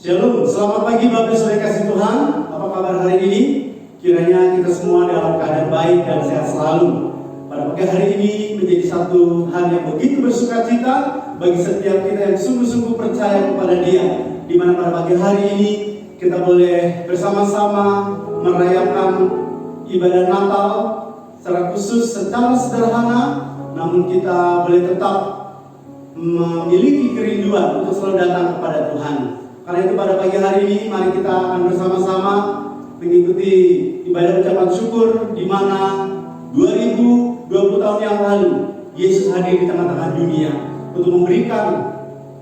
Shalom, selamat pagi Bapak Saudara kasih Tuhan. Apa kabar hari ini? Kiranya kita semua dalam keadaan baik dan sehat selalu. Pada pagi hari ini menjadi satu hari yang begitu bersukacita bagi setiap kita yang sungguh-sungguh percaya kepada Dia. Di mana pada pagi hari ini kita boleh bersama-sama merayakan ibadah Natal secara khusus, secara sederhana, namun kita boleh tetap memiliki kerinduan untuk selalu datang kepada Tuhan. Karena itu pada pagi hari ini mari kita akan bersama-sama mengikuti ibadah ucapan syukur di mana 2020 tahun yang lalu Yesus hadir di tengah-tengah dunia untuk memberikan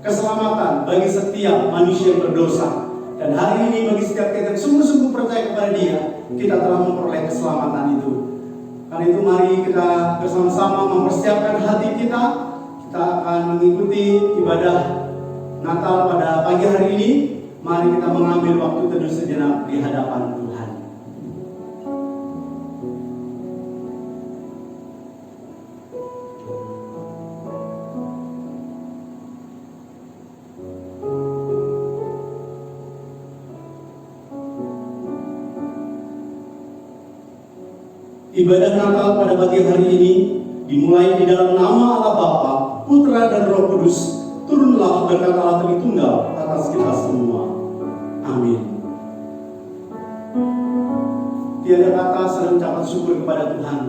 keselamatan bagi setiap manusia yang berdosa. Dan hari ini bagi setiap kita yang sungguh-sungguh percaya kepada Dia, kita telah memperoleh keselamatan itu. Karena itu mari kita bersama-sama mempersiapkan hati kita. Kita akan mengikuti ibadah Natal pada pagi hari ini. Mari kita mengambil waktu teduh sejenak di hadapan Tuhan. Ibadah Natal pada pagi hari ini dimulai di dalam nama Allah Bapa, Putra dan Roh Kudus. Turunlah berkat Allah Tritunggal atas kita semua. Amin. Tiada kata selain ucapan syukur kepada Tuhan.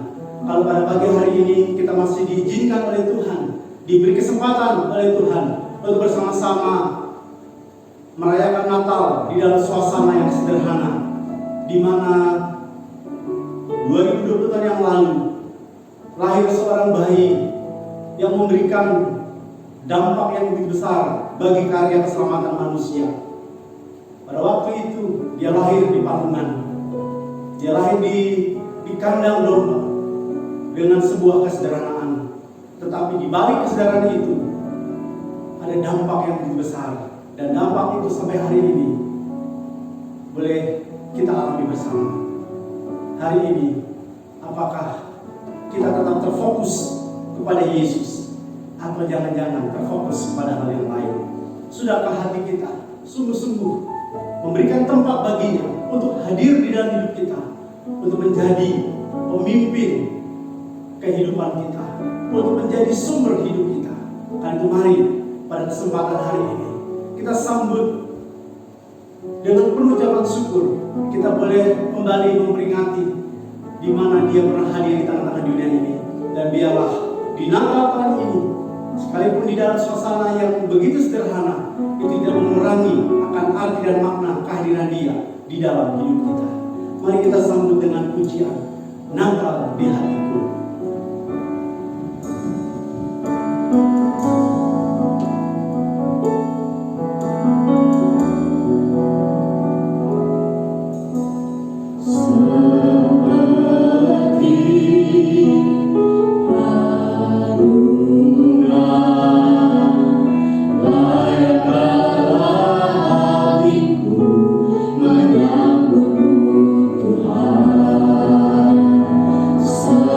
Kalau pada pagi hari ini kita masih diizinkan oleh Tuhan, diberi kesempatan oleh Tuhan untuk bersama-sama merayakan Natal di dalam suasana yang sederhana, di mana 2020 tahun yang lalu lahir seorang bayi yang memberikan dampak yang begitu besar bagi karya keselamatan manusia. Pada waktu itu dia lahir di palungan, dia lahir di kandang domba dengan sebuah kesederhanaan. Tetapi di balik kesederhanaan itu ada dampak yang begitu besar, dan dampak itu sampai hari ini boleh kita alami bersama. Hari ini apakah kita tetap terfokus kepada Yesus, atau jangan-jangan terfokus pada hal yang lain? Sudahkah hati kita sungguh-sungguh memberikan tempat baginya untuk hadir di dalam hidup kita, untuk menjadi pemimpin kehidupan kita, untuk menjadi sumber hidup kita? Karena itu mari pada kesempatan hari ini kita sambut dengan penuh ucapan syukur. Kita boleh kembali memperingati di mana Dia pernah hadir di tengah-tengah dunia ini. Dan biarlah di Natal tahun ini, sekalipun di dalam suasana yang begitu sederhana, itu tidak mengurangi akan arti dan makna kehadiran Dia di dalam hidup kita. Mari kita sambut dengan pujian Natal di hatiku. So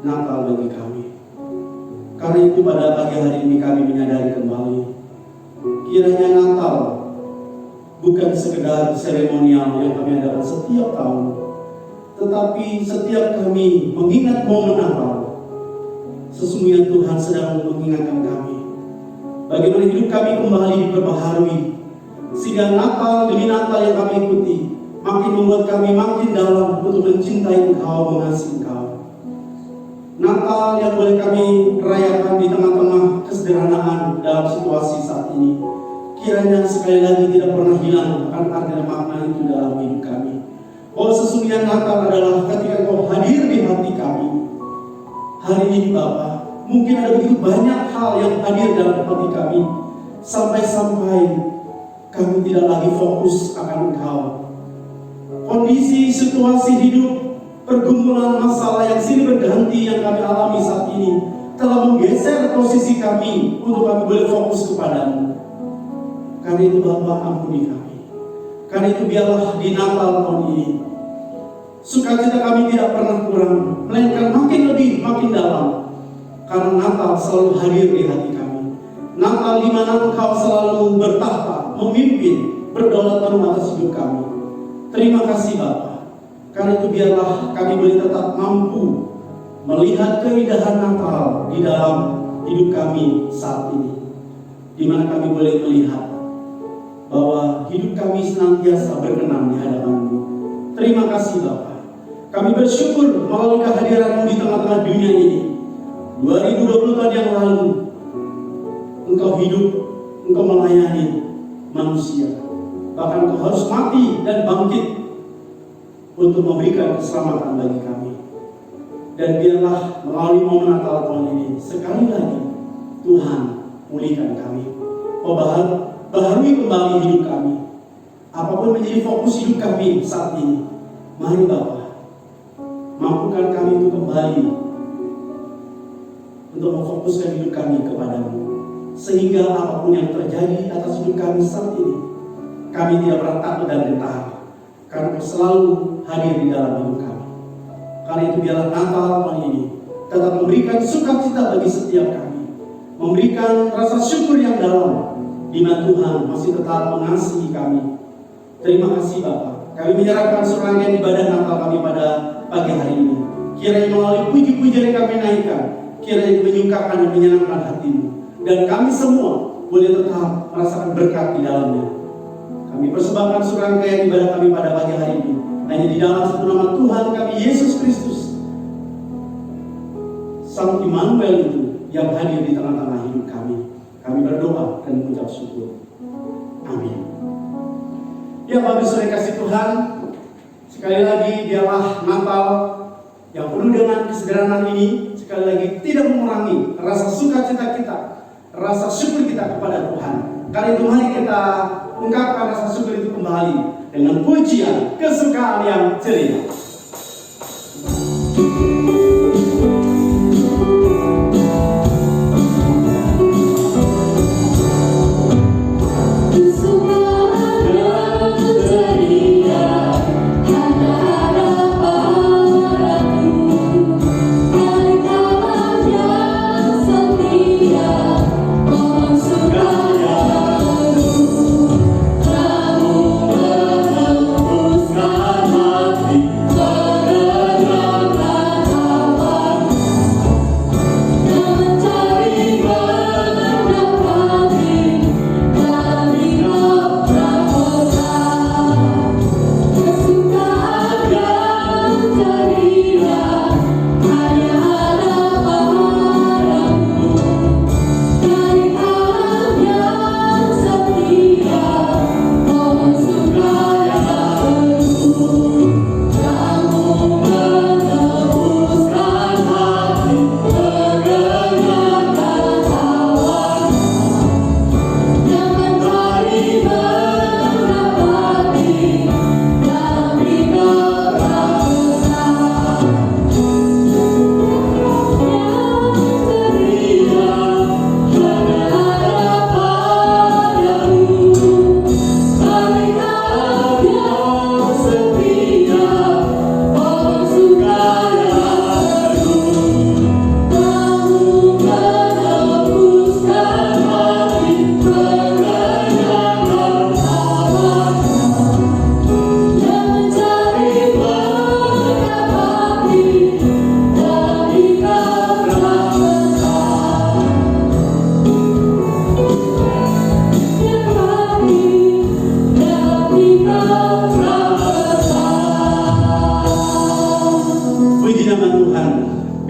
Natal bagi kami. Karena itu pada pagi hari ini kami menyadari kembali, kiranya Natal bukan sekedar seremonial yang kami adakan setiap tahun, tetapi setiap kami mengingat momen Natal, sesungguhnya Tuhan sedang mengingatkan kami bagaimana hidup kami kembali diperbaharui, sehingga Natal demi Natal yang kami ikuti makin membuat kami makin dalam untuk mencintai Engkau, mengasihi Engkau. Natal yang boleh kami rayakan di tengah-tengah kesederhanaan dalam situasi saat ini, kiranya sekali lagi tidak pernah hilang akan arti dan makna itu dalam hidup kami. Oh, sesungguhnya Natal adalah ketika Kau hadir di hati kami. Hari ini Bapa, mungkin ada begitu banyak hal yang hadir dalam hati kami, sampai-sampai kami tidak lagi fokus akan Engkau. Kondisi, situasi hidup, pergumulan masalah yang silih berganti yang kami alami saat ini telah menggeser posisi kami untuk kami boleh fokus kepadamu. Karena itu Bapa, ampuni kami. Karena itu biarlah di Natal tahun ini sukacita kami tidak pernah kurang, melainkan makin lebih, makin dalam. Karena Natal selalu hadir di hati kami. Natal di mana Engkau selalu bertahta, memimpin, berdaulat penuh atas hidup kami. Terima kasih Bapa. Karena itu biarlah kami boleh tetap mampu melihat keindahan Natal di dalam hidup kami saat ini, di mana kami boleh melihat bahwa hidup kami senantiasa berkenan di hadapan-Mu. Terima kasih Bapa. Kami bersyukur melalui kehadiran-Mu di tengah-tengah dunia ini. 2020 tahun yang lalu Engkau hidup, Engkau melayani manusia, bahkan Engkau harus mati dan bangkit untuk memberikan keselamatan bagi kami. Dan biarlah melalui momen Natal tahun ini sekali lagi Tuhan pulihkan kami, baharui kembali hidup kami. Apapun menjadi fokus hidup kami saat ini, mari Bapa, mampukan kami untuk kembali untuk memfokuskan hidup kami kepadamu, sehingga apapun yang terjadi atas hidup kami saat ini, kami tidak pernah takut dan gentar, karena Kau selalu hadir di dalam hidup kami. Karena itu biarlah Natal tahun ini tetap memberikan sukacita bagi setiap kami, memberikan rasa syukur yang dalam, di mana Tuhan masih tetap mengasihi kami. Terima kasih Bapa. Kami menyerahkan serangkaian ibadah Natal kami pada pagi hari ini. Kiranya melalui puji-pujian yang kami naikkan, kiranya menyukakan dan menyenangkan hati-Mu, dan kami semua boleh tetap merasakan berkat di dalamnya. Kami persembahkan serangkaian ibadah kami pada pagi hari ini hanya di dalam satu nama Tuhan kami, Yesus Kristus, Sang Immanuel itu yang hadir di tengah-tengah hidup kami. Kami berdoa dan mengucap syukur. Amin. Ya Bapak Saudara kasih Tuhan, sekali lagi biarlah Natal yang penuh dengan kesederhanaan ini sekali lagi tidak mengurangi rasa sukacita kita, rasa syukur kita kepada Tuhan. Karena itu mari kita ungkapkan rasa syukur itu kembali dengan pujian kesukaan yang ceria. Hati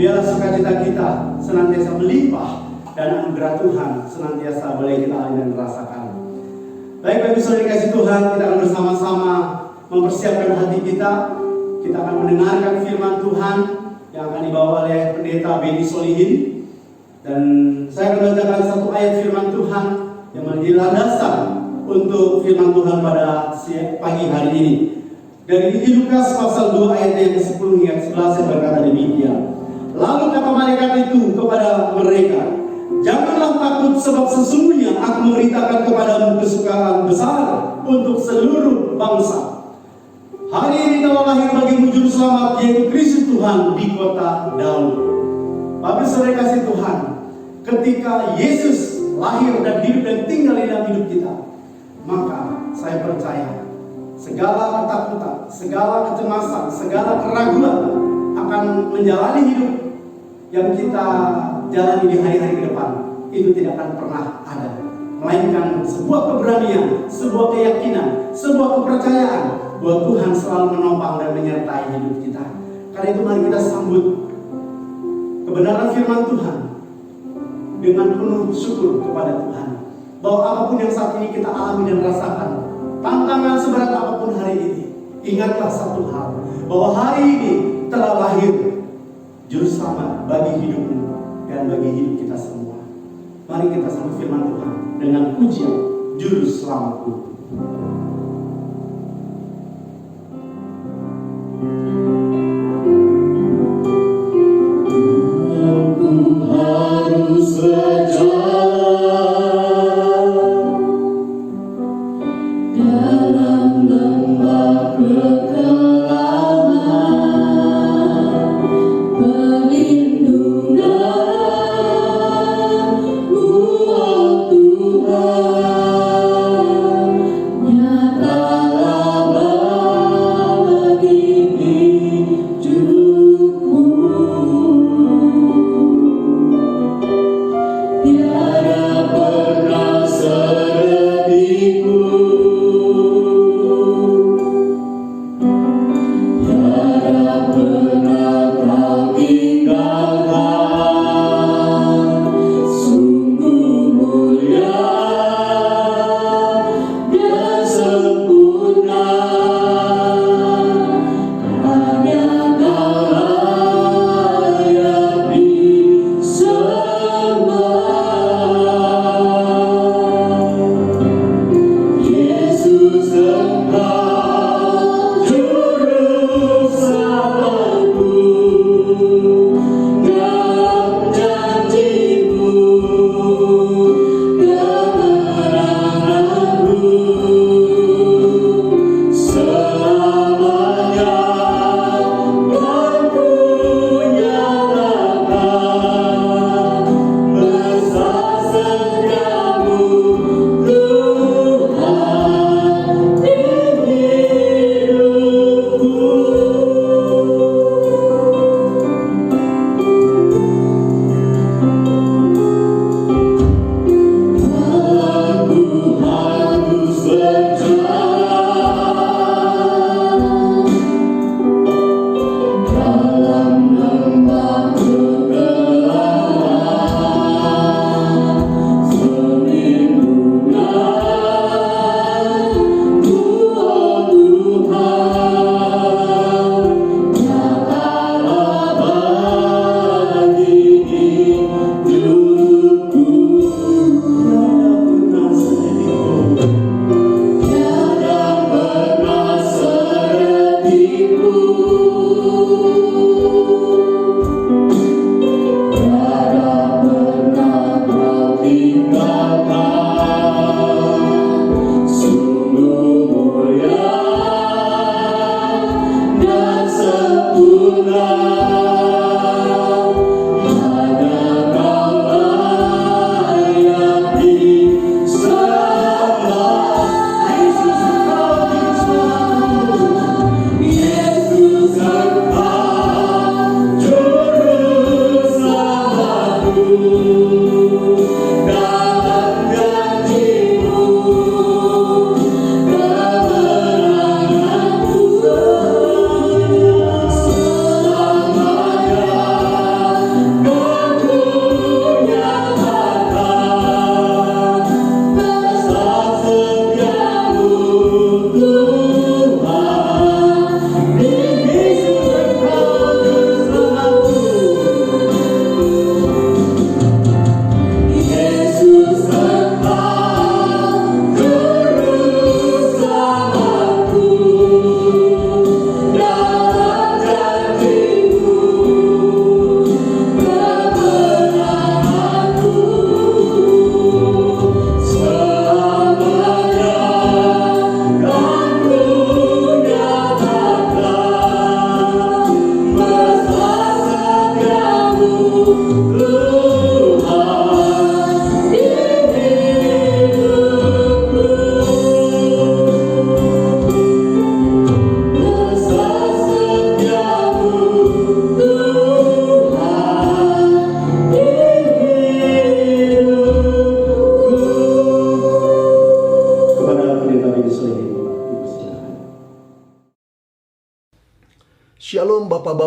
Biarlah sukacita kita senantiasa melimpah dan anugerah Tuhan senantiasa boleh kita alami dan rasakan. Baik Bapak Ibu Saudara kasih Tuhan, kita akan bersama-sama mempersiapkan hati kita. Kita akan mendengarkan firman Tuhan yang akan dibawa oleh Pendeta Benny Solihin. Dan saya akan membacakan satu ayat firman Tuhan yang menjadi landasan untuk firman Tuhan pada pagi hari ini. Dari Lukas pasal 2 ayat yang ke-10 hingga 11 yang berkata demikian. Lalu kata malaikat itu kepada mereka, janganlah takut, sebab sesungguhnya aku memberitakan kepadamu kesukaan besar untuk seluruh bangsa. Hari ini telah lahir bagimu juru selamat, yaitu Kristus Tuhan di kota Daud. Bapak Saudara kasih Tuhan, ketika Yesus lahir dan hidup dan tinggal di dalam hidup kita, maka saya percaya segala ketakutan, segala kecemasan, segala keraguan akan menjalani hidup yang kita jalani di hari-hari ke depan itu tidak akan pernah ada, melainkan sebuah keberanian, sebuah keyakinan, sebuah kepercayaan bahwa Tuhan selalu menopang dan menyertai hidup kita. Karena itu mari kita sambut kebenaran firman Tuhan dengan penuh syukur kepada Tuhan, bahwa apapun yang saat ini kita alami dan rasakan, tantangan seberat apapun hari ini, ingatlah satu hal, bahwa hari ini telah lahir juru selamat bagi hidupmu dan bagi hidup kita semua. Mari kita sambut firman Tuhan dengan pujian juru selamatku. Aku harus berjalan dalam lembah kekelaman, perlindungan-Mu, oh Tuhan, nyata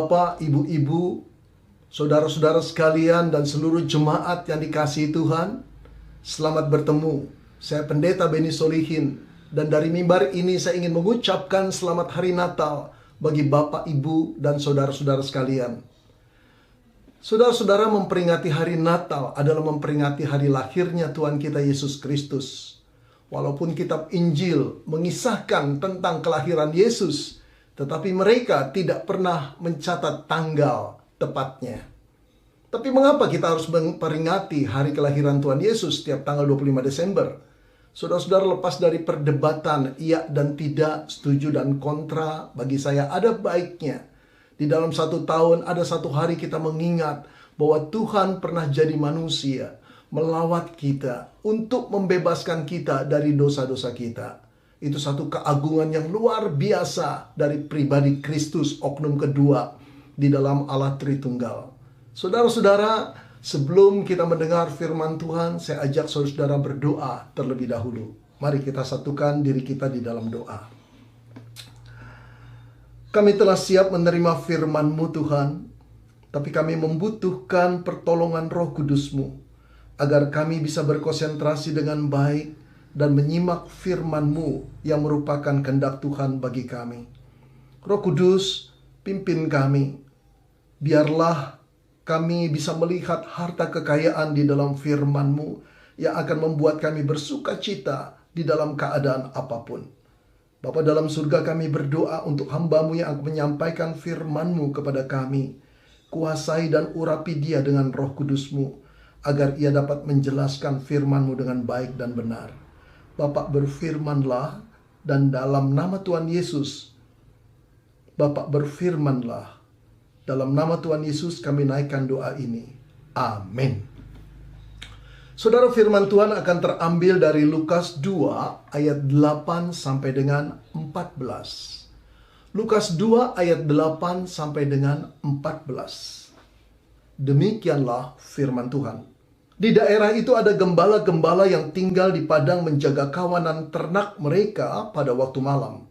bapak-bapak, ibu-ibu, saudara-saudara sekalian, dan seluruh jemaat yang dikasihi Tuhan, selamat bertemu. Saya Pendeta Beni Solihin, dan dari mimbar ini saya ingin mengucapkan selamat hari Natal bagi bapak, ibu, dan saudara-saudara sekalian. Saudara-saudara, memperingati hari Natal adalah memperingati hari lahirnya Tuhan kita Yesus Kristus. Walaupun kitab Injil mengisahkan tentang kelahiran Yesus, tetapi mereka tidak pernah mencatat tanggal tepatnya. Tapi mengapa kita harus memperingati hari kelahiran Tuhan Yesus setiap tanggal 25 Desember? Saudara-saudara, lepas dari perdebatan iya dan tidak, setuju dan kontra, bagi saya ada baiknya di dalam satu tahun ada satu hari kita mengingat bahwa Tuhan pernah jadi manusia, melawat kita untuk membebaskan kita dari dosa-dosa kita. Itu satu keagungan yang luar biasa dari pribadi Kristus, oknum kedua di dalam Allah Tritunggal. Saudara-saudara, sebelum kita mendengar firman Tuhan, saya ajak saudara-saudara berdoa terlebih dahulu. Mari kita satukan diri kita di dalam doa. Kami telah siap menerima firman-Mu Tuhan, tapi kami membutuhkan pertolongan Roh Kudus-Mu, agar kami bisa berkonsentrasi dengan baik dan menyimak firman-Mu yang merupakan kehendak Tuhan bagi kami. Roh Kudus, pimpin kami. Biarlah kami bisa melihat harta kekayaan di dalam firman-Mu yang akan membuat kami bersuka cita di dalam keadaan apapun. Bapa dalam surga, kami berdoa untuk hamba-Mu yang akan menyampaikan firman-Mu kepada kami. Kuasai dan urapi dia dengan Roh Kudus-Mu, agar ia dapat menjelaskan firman-Mu dengan baik dan benar. Bapak, berfirmanlah, dan dalam nama Tuhan Yesus, Bapak berfirmanlah. Dalam nama Tuhan Yesus kami naikkan doa ini. Amin. Saudara, firman Tuhan akan terambil dari Lukas 2 ayat 8 sampai dengan 14. Lukas 2 ayat 8 sampai dengan 14. Demikianlah firman Tuhan. Di daerah itu ada gembala-gembala yang tinggal di padang menjaga kawanan ternak mereka pada waktu malam.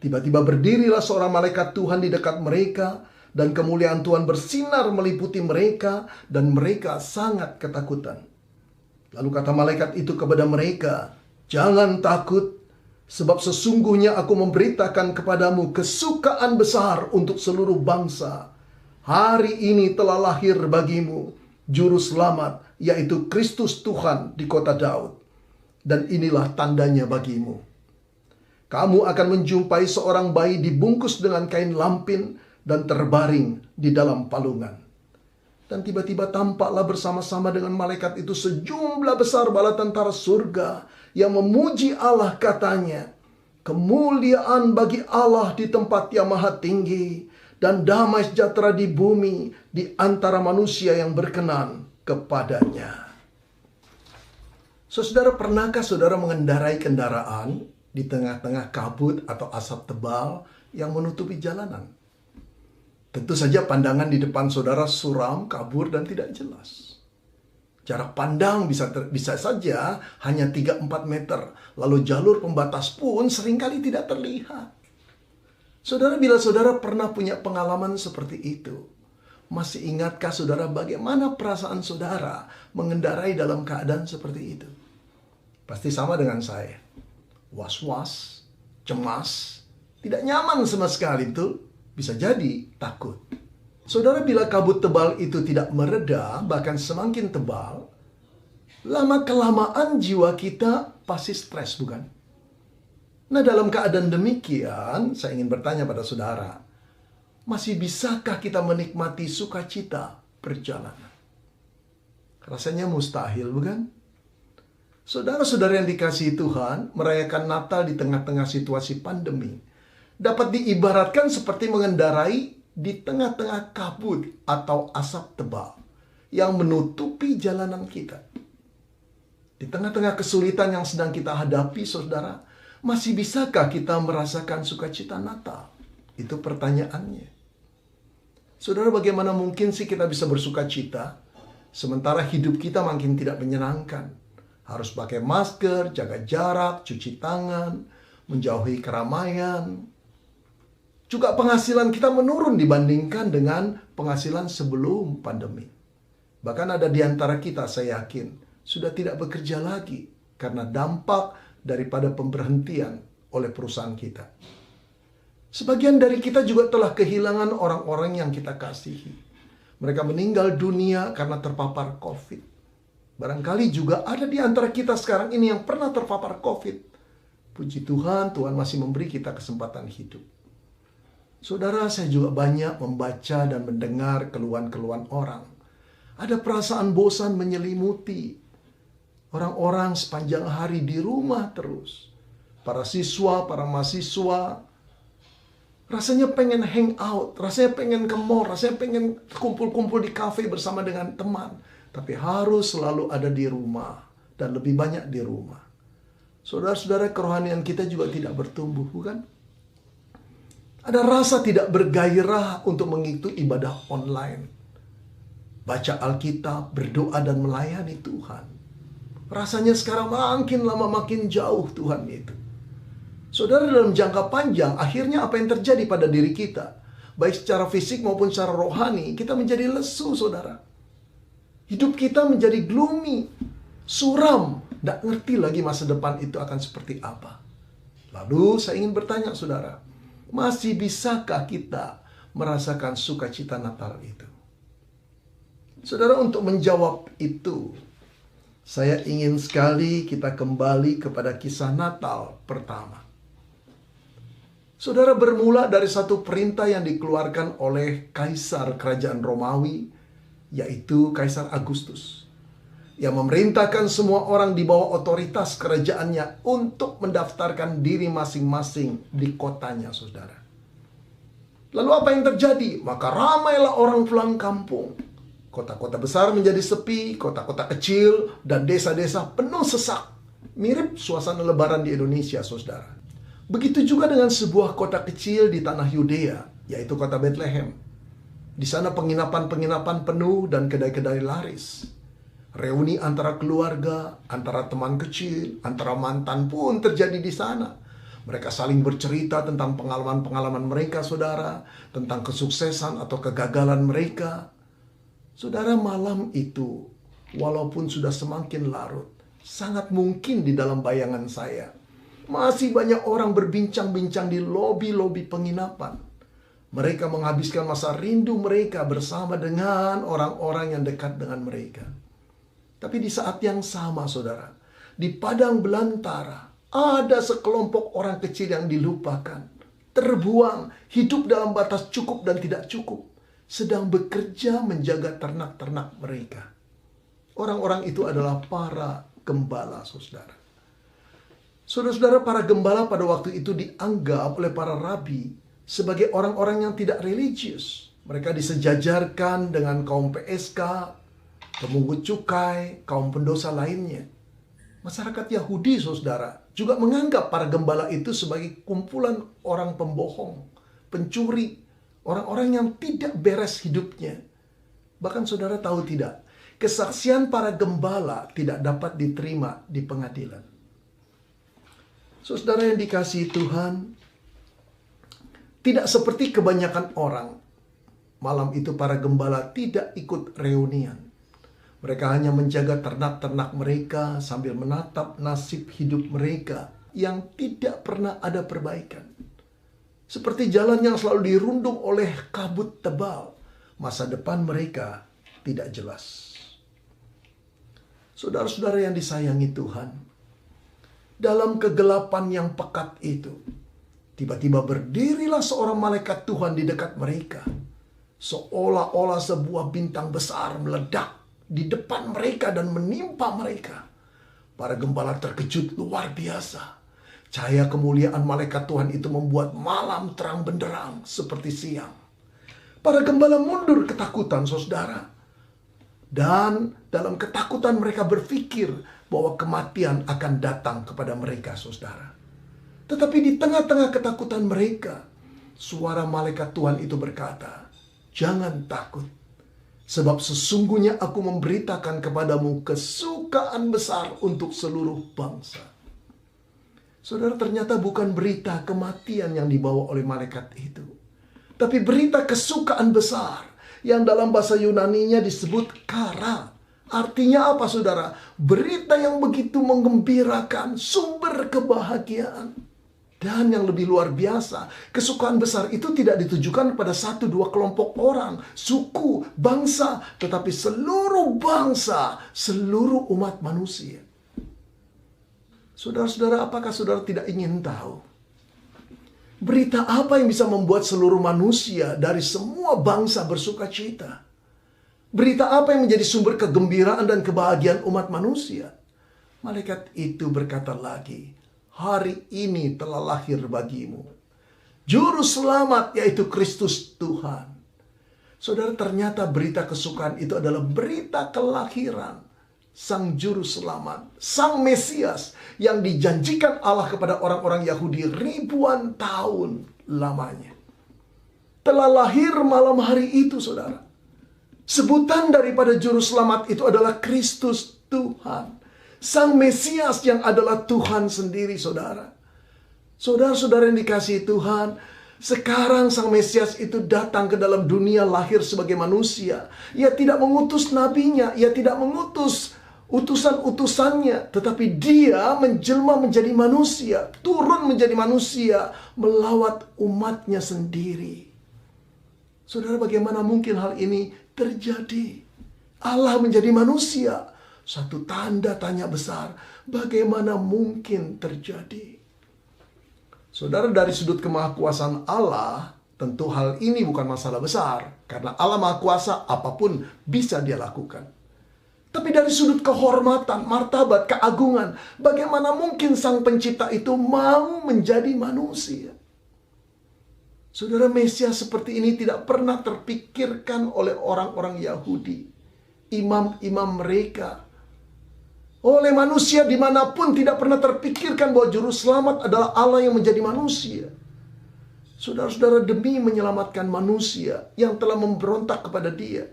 Tiba-tiba berdirilah seorang malaikat Tuhan di dekat mereka, dan kemuliaan Tuhan bersinar meliputi mereka, dan mereka sangat ketakutan. Lalu kata malaikat itu kepada mereka, "Jangan takut, sebab sesungguhnya aku memberitakan kepadamu kesukaan besar untuk seluruh bangsa. Hari ini telah lahir bagimu Juru Selamat, yaitu Kristus Tuhan di kota Daud. Dan inilah tandanya bagimu. Kamu akan menjumpai seorang bayi dibungkus dengan kain lampin dan terbaring di dalam palungan." Dan tiba-tiba tampaklah bersama-sama dengan malaikat itu sejumlah besar bala tentara surga yang memuji Allah, katanya, "Kemuliaan bagi Allah di tempat yang maha tinggi, dan damai sejahtera di bumi di antara manusia yang berkenan kepadanya." Saudara, pernahkah saudara mengendarai kendaraan di tengah-tengah kabut atau asap tebal yang menutupi jalanan? Tentu saja pandangan di depan saudara suram, kabur, dan tidak jelas. Jarak pandang bisa saja hanya 3-4 meter. Lalu jalur pembatas pun seringkali tidak terlihat. Saudara, bila saudara pernah punya pengalaman seperti itu, masih ingatkah saudara bagaimana perasaan saudara mengendarai dalam keadaan seperti itu? Pasti sama dengan saya. Was-was, cemas, tidak nyaman sama sekali, betul? Bisa jadi takut. Saudara, bila kabut tebal itu tidak mereda, bahkan semakin tebal, lama-kelamaan jiwa kita pasti stres, bukan? Nah, dalam keadaan demikian, saya ingin bertanya pada saudara, masih bisakah kita menikmati sukacita perjalanan? Rasanya mustahil, bukan? Saudara-saudara yang dikasihi Tuhan, merayakan Natal di tengah-tengah situasi pandemi dapat diibaratkan seperti mengendarai di tengah-tengah kabut atau asap tebal yang menutupi jalanan kita. Di tengah-tengah kesulitan yang sedang kita hadapi, saudara, masih bisakah kita merasakan sukacita Natal? Itu pertanyaannya. Saudara, bagaimana mungkin sih kita bisa bersukacita sementara hidup kita makin tidak menyenangkan? Harus pakai masker, jaga jarak, cuci tangan, menjauhi keramaian. Juga penghasilan kita menurun dibandingkan dengan penghasilan sebelum pandemi. Bahkan ada di antara kita, saya yakin, sudah tidak bekerja lagi karena dampak daripada pemberhentian oleh perusahaan kita. Sebagian dari kita juga telah kehilangan orang-orang yang kita kasihi. Mereka meninggal dunia karena terpapar COVID. Barangkali juga ada di antara kita sekarang ini yang pernah terpapar COVID. Puji Tuhan, Tuhan masih memberi kita kesempatan hidup. Saudara, saya juga banyak membaca dan mendengar keluhan-keluhan orang. Ada perasaan bosan menyelimuti orang-orang sepanjang hari di rumah terus. Para siswa, para mahasiswa, rasanya pengen hang out, rasanya pengen ke mall, rasanya pengen kumpul-kumpul di kafe bersama dengan teman. Tapi harus selalu ada di rumah dan lebih banyak di rumah. Saudara-saudara, kerohanian kita juga tidak bertumbuh, bukan? Ada rasa tidak bergairah untuk mengikuti ibadah online. Baca Alkitab, berdoa dan melayani Tuhan. Rasanya sekarang makin lama makin jauh Tuhan itu. Saudara, dalam jangka panjang, akhirnya apa yang terjadi pada diri kita? Baik secara fisik maupun secara rohani, kita menjadi lesu, saudara. Hidup kita menjadi gloomy, suram. Tidak ngerti lagi masa depan itu akan seperti apa. Lalu saya ingin bertanya, saudara, masih bisakah kita merasakan sukacita Natal itu? Saudara, untuk menjawab itu, saya ingin sekali kita kembali kepada kisah Natal pertama. Saudara, bermula dari satu perintah yang dikeluarkan oleh Kaisar Kerajaan Romawi, yaitu Kaisar Agustus, yang memerintahkan semua orang di bawah otoritas kerajaannya untuk mendaftarkan diri masing-masing di kotanya, saudara. Lalu apa yang terjadi? Maka ramailah orang pulang kampung. Kota-kota besar menjadi sepi, kota-kota kecil dan desa-desa penuh sesak. Mirip suasana lebaran di Indonesia, saudara. Begitu juga dengan sebuah kota kecil di tanah Yudea, yaitu kota Bethlehem. Di sana penginapan-penginapan penuh dan kedai-kedai laris. Reuni antara keluarga, antara teman kecil, antara mantan pun terjadi di sana. Mereka saling bercerita tentang pengalaman-pengalaman mereka, saudara. Tentang kesuksesan atau kegagalan mereka. Saudara, malam itu, walaupun sudah semakin larut, sangat mungkin di dalam bayangan saya, masih banyak orang berbincang-bincang di lobi-lobi penginapan. Mereka menghabiskan masa rindu mereka bersama dengan orang-orang yang dekat dengan mereka. Tapi di saat yang sama, saudara, di padang belantara, ada sekelompok orang kecil yang dilupakan, terbuang, hidup dalam batas cukup dan tidak cukup, sedang bekerja menjaga ternak-ternak mereka. Orang-orang itu adalah para gembala, saudara. Saudara-saudara, para gembala pada waktu itu dianggap oleh para rabi sebagai orang-orang yang tidak religius. Mereka disejajarkan dengan kaum PSK, pemungut cukai, kaum pendosa lainnya. Masyarakat Yahudi, saudara, juga menganggap para gembala itu sebagai kumpulan orang pembohong, pencuri, orang-orang yang tidak beres hidupnya. Bahkan saudara tahu tidak, kesaksian para gembala tidak dapat diterima di pengadilan. Saudara yang dikasihi Tuhan, tidak seperti kebanyakan orang, malam itu para gembala tidak ikut reunian. Mereka hanya menjaga ternak-ternak mereka sambil menatap nasib hidup mereka yang tidak pernah ada perbaikan. Seperti jalan yang selalu dirundung oleh kabut tebal, masa depan mereka tidak jelas. Saudara-saudara yang disayangi Tuhan, dalam kegelapan yang pekat itu, tiba-tiba berdirilah seorang malaikat Tuhan di dekat mereka. Seolah-olah sebuah bintang besar meledak di depan mereka dan menimpa mereka. Para gembala terkejut luar biasa. Cahaya kemuliaan malaikat Tuhan itu membuat malam terang benderang seperti siang. Para gembala mundur ketakutan, saudara. Dan dalam ketakutan mereka berpikir bahwa kematian akan datang kepada mereka, saudara. Tetapi di tengah-tengah ketakutan mereka, suara malaikat Tuhan itu berkata, "Jangan takut. Sebab sesungguhnya aku memberitakan kepadamu kesukaan besar untuk seluruh bangsa." Saudara, ternyata bukan berita kematian yang dibawa oleh malaikat itu. tapi berita kesukaan besar yang dalam bahasa Yunaninya disebut kara. Artinya apa, saudara? Berita yang begitu menggembirakan, sumber kebahagiaan. Dan yang lebih luar biasa, kesukaan besar itu tidak ditujukan pada 1-2 kelompok orang, suku, bangsa, tetapi seluruh bangsa, seluruh umat manusia. Saudara-saudara, apakah saudara tidak ingin tahu? Berita apa yang bisa membuat seluruh manusia dari semua bangsa bersuka cita? Berita apa yang menjadi sumber kegembiraan dan kebahagiaan umat manusia? Malaikat itu berkata lagi, hari ini telah lahir bagimu Juru Selamat, yaitu Kristus Tuhan. Saudara, ternyata berita kesukaan itu adalah berita kelahiran Sang Juru Selamat, Sang Mesias yang dijanjikan Allah kepada orang-orang Yahudi ribuan tahun lamanya. Telah lahir malam hari itu, saudara. Sebutan daripada Juru Selamat itu adalah Kristus Tuhan. Sang Mesias yang adalah Tuhan sendiri, saudara. Saudara-saudara yang dikasihi Tuhan, sekarang Sang Mesias itu datang ke dalam dunia, lahir sebagai manusia. Ia tidak mengutus nabinya, ia tidak mengutus utusan-utusannya, tetapi dia menjelma menjadi manusia, turun menjadi manusia, melawat umatnya sendiri. Saudara, bagaimana mungkin hal ini terjadi? Allah menjadi manusia, satu tanda tanya besar, bagaimana mungkin terjadi? Saudara, dari sudut kemahakuasaan Allah, tentu hal ini bukan masalah besar, karena Allah Maha Kuasa, apapun bisa dia lakukan. Tapi dari sudut kehormatan, martabat, keagungan, bagaimana mungkin Sang Pencipta itu mau menjadi manusia? Saudara, Mesias seperti ini tidak pernah terpikirkan oleh orang-orang Yahudi, imam-imam mereka. Oleh manusia dimanapun tidak pernah terpikirkan bahwa Juru Selamat adalah Allah yang menjadi manusia. Saudara-saudara, demi menyelamatkan manusia yang telah memberontak kepada Dia,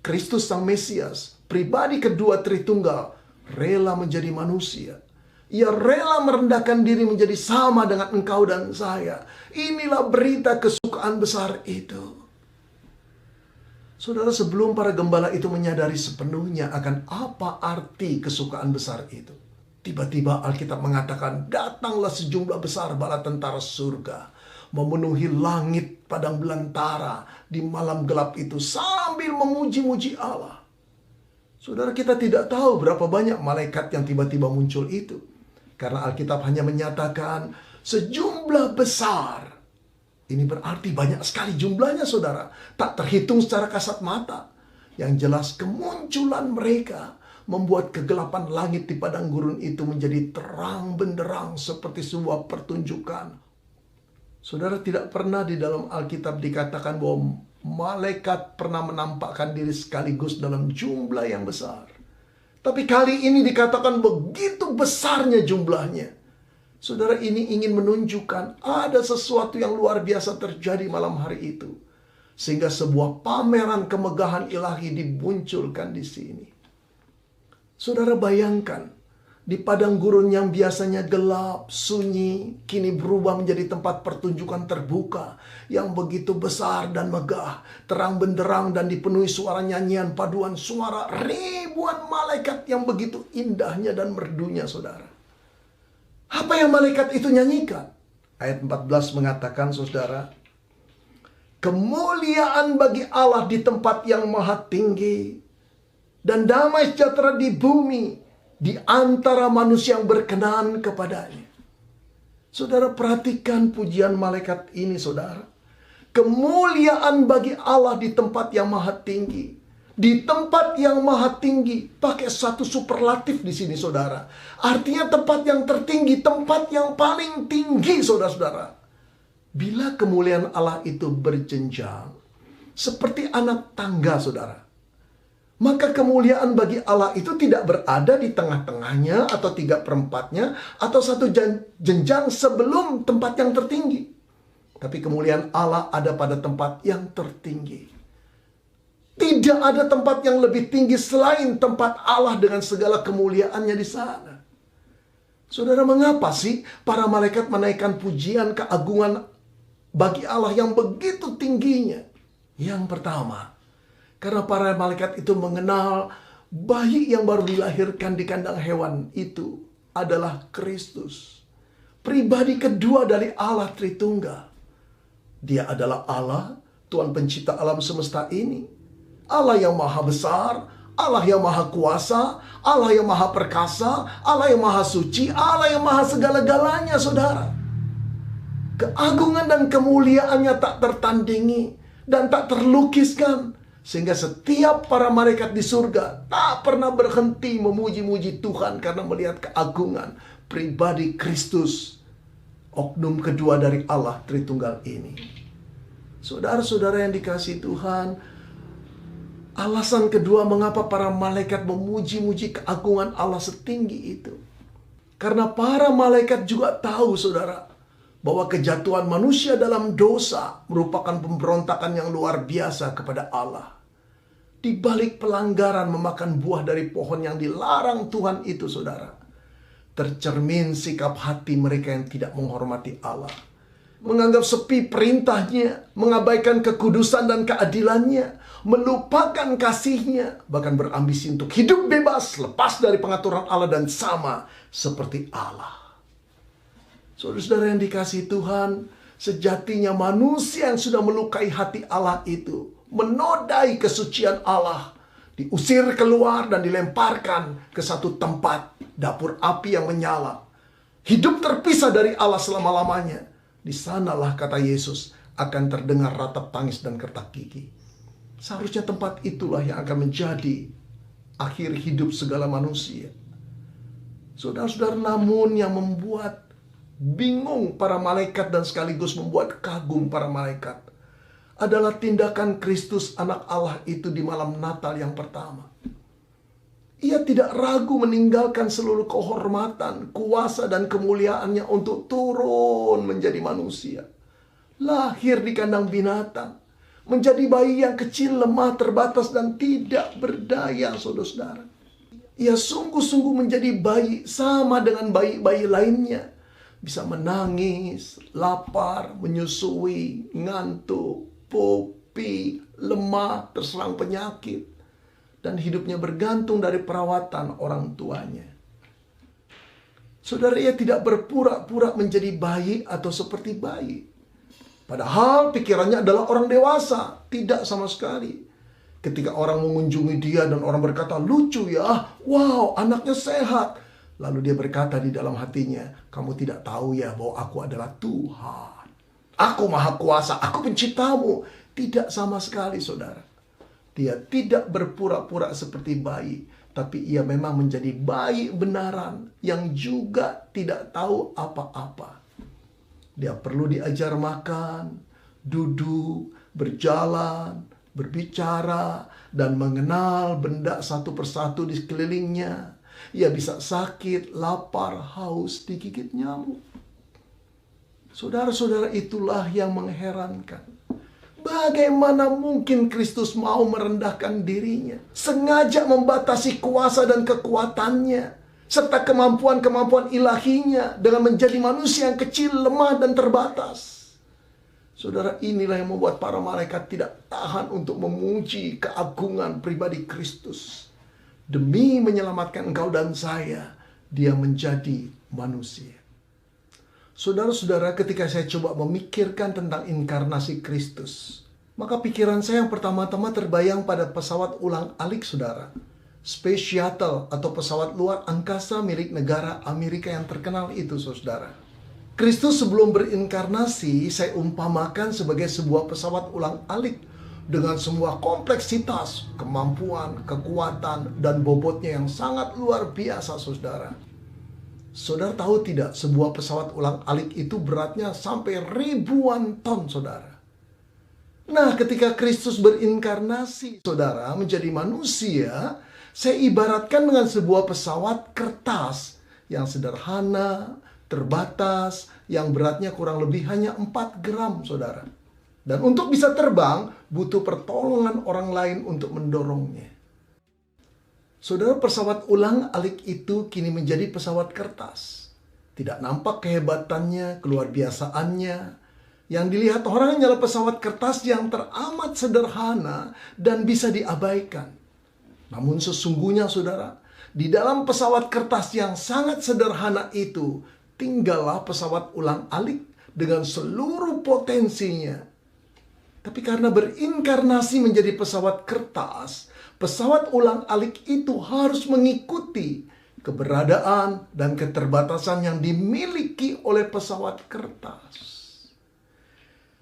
Kristus Sang Mesias, pribadi kedua Tritunggal, rela menjadi manusia. Ia rela merendahkan diri menjadi sama dengan engkau dan saya. Inilah berita kesukaan besar itu. Saudara, sebelum para gembala itu menyadari sepenuhnya akan apa arti kesukaan besar itu, tiba-tiba Alkitab mengatakan, datanglah sejumlah besar bala tentara surga, memenuhi langit padang belantara di malam gelap itu sambil memuji-muji Allah. Saudara, kita tidak tahu berapa banyak malaikat yang tiba-tiba muncul itu, karena Alkitab hanya menyatakan sejumlah besar. Ini berarti banyak sekali jumlahnya, saudara. Tak terhitung secara kasat mata. Yang jelas kemunculan mereka membuat kegelapan langit di padang gurun itu menjadi terang benderang seperti sebuah pertunjukan. Saudara, tidak pernah di dalam Alkitab dikatakan bahwa malaikat pernah menampakkan diri sekaligus dalam jumlah yang besar. Tapi kali ini dikatakan begitu besarnya jumlahnya. Saudara, ini ingin menunjukkan ada sesuatu yang luar biasa terjadi malam hari itu. Sehingga sebuah pameran kemegahan ilahi dimunculkan di sini. Saudara, bayangkan, di padang gurun yang biasanya gelap, sunyi, kini berubah menjadi tempat pertunjukan terbuka yang begitu besar dan megah, terang benderang dan dipenuhi suara nyanyian paduan suara ribuan malaikat yang begitu indahnya dan merdunya, saudara. Apa yang malaikat itu nyanyikan? Ayat 14 mengatakan, saudara, kemuliaan bagi Allah di tempat yang maha tinggi, dan damai sejahtera di bumi, di antara manusia yang berkenan kepadanya. Saudara, perhatikan pujian malaikat ini, saudara. Kemuliaan bagi Allah di tempat yang maha tinggi. Di tempat yang maha tinggi, pakai satu superlatif di sini, saudara. Artinya tempat yang tertinggi, tempat yang paling tinggi, saudara-saudara. Bila kemuliaan Allah itu berjenjang, seperti anak tangga, saudara, maka kemuliaan bagi Allah itu tidak berada di tengah-tengahnya atau 3/4-nya atau satu jenjang sebelum tempat yang tertinggi. Tapi kemuliaan Allah ada pada tempat yang tertinggi. Tidak ada tempat yang lebih tinggi selain tempat Allah dengan segala kemuliaannya di sana. Saudara, mengapa sih para malaikat menaikkan pujian keagungan bagi Allah yang begitu tingginya. Yang pertama, karena para malaikat itu mengenal bayi yang baru dilahirkan di kandang hewan itu adalah Kristus. Pribadi kedua dari Allah Tritunggal. Dia adalah Allah, Tuhan pencipta alam semesta ini. Allah yang maha besar, Allah yang maha kuasa, Allah yang maha perkasa, Allah yang maha suci, Allah yang maha segala-galanya, saudara. Keagungan dan kemuliaannya tak tertandingi dan tak terlukiskan. Sehingga setiap para malaikat di surga tak pernah berhenti memuji-muji Tuhan karena melihat keagungan pribadi Kristus, oknum kedua dari Allah Tritunggal ini. Saudara-saudara yang dikasihi Tuhan, alasan kedua mengapa para malaikat memuji-muji keagungan Allah setinggi itu. Karena para malaikat juga tahu, saudara, bahwa kejatuhan manusia dalam dosa merupakan pemberontakan yang luar biasa kepada Allah. Di balik pelanggaran memakan buah dari pohon yang dilarang Tuhan itu, saudara, tercermin sikap hati mereka yang tidak menghormati Allah. Menganggap sepi perintahnya, mengabaikan kekudusan dan keadilannya, melupakan kasihnya, bahkan berambisi untuk hidup bebas, lepas dari pengaturan Allah dan sama seperti Allah. Saudara-saudara yang dikasihi Tuhan, sejatinya manusia yang sudah melukai hati Allah itu, menodai kesucian Allah, diusir keluar dan dilemparkan ke satu tempat, dapur api yang menyala. Hidup terpisah dari Allah selama-lamanya. Di sanalah, kata Yesus, akan terdengar ratap tangis dan kertak gigi. Seharusnya tempat itulah yang akan menjadi akhir hidup segala manusia. Saudara-saudara, namun yang membuat bingung para malaikat dan sekaligus membuat kagum para malaikat adalah tindakan Kristus anak Allah itu di malam Natal yang pertama. Ia tidak ragu meninggalkan seluruh kehormatan, kuasa dan kemuliaannya untuk turun menjadi manusia. Lahir di kandang binatang, menjadi bayi yang kecil, lemah, terbatas dan tidak berdaya, saudara-saudara. Ia sungguh-sungguh menjadi bayi sama dengan bayi-bayi lainnya. Bisa menangis, lapar, menyusui, ngantuk, popi, lemah, terserang penyakit. Dan hidupnya bergantung dari perawatan orang tuanya. Saudara, ia tidak berpura-pura menjadi bayi atau seperti bayi. Padahal pikirannya adalah orang dewasa. Tidak sama sekali. Ketika orang mengunjungi dia dan orang berkata, lucu ya, wow, anaknya sehat. Lalu dia berkata di dalam hatinya, kamu tidak tahu ya bahwa aku adalah Tuhan. Aku maha kuasa, aku penciptamu. Tidak sama sekali, saudara. Dia tidak berpura-pura seperti bayi. Tapi ia memang menjadi bayi benaran yang juga tidak tahu apa-apa. Dia perlu diajar makan, duduk, berjalan, berbicara, dan mengenal benda satu persatu di sekelilingnya. Ia bisa sakit, lapar, haus, digigit nyamuk. Saudara-saudara, itulah yang mengherankan. Bagaimana mungkin Kristus mau merendahkan dirinya, sengaja membatasi kuasa dan kekuatannya, serta kemampuan-kemampuan ilahinya dengan menjadi manusia yang kecil, lemah, dan terbatas. Saudara, inilah yang membuat para malaikat tidak tahan untuk memuji keagungan pribadi Kristus. Demi menyelamatkan engkau dan saya, dia menjadi manusia. Saudara-saudara, ketika saya coba memikirkan tentang inkarnasi Kristus, maka pikiran saya yang pertama-tama terbayang pada pesawat ulang-alik, saudara. Space Shuttle atau pesawat luar angkasa milik negara Amerika yang terkenal itu, saudara. Kristus sebelum berinkarnasi, saya umpamakan sebagai sebuah pesawat ulang-alik dengan semua kompleksitas, kemampuan, kekuatan, dan bobotnya yang sangat luar biasa, saudara. Saudara tahu tidak, sebuah pesawat ulang-alik itu beratnya sampai ribuan ton, saudara. Nah, ketika Kristus berinkarnasi, saudara, menjadi manusia, saya ibaratkan dengan sebuah pesawat kertas yang sederhana, terbatas, yang beratnya kurang lebih hanya 4 gram, saudara. Dan untuk bisa terbang, butuh pertolongan orang lain untuk mendorongnya. Saudara, pesawat ulang-alik itu kini menjadi pesawat kertas. Tidak nampak kehebatannya, keluar biasaannya, Yang dilihat orang hanyalah pesawat kertas yang teramat sederhana dan bisa diabaikan. Namun sesungguhnya saudara, di dalam pesawat kertas yang sangat sederhana itu, tinggallah pesawat ulang-alik dengan seluruh potensinya. Tapi karena berinkarnasi menjadi pesawat kertas, pesawat ulang-alik itu harus mengikuti keberadaan dan keterbatasan yang dimiliki oleh pesawat kertas.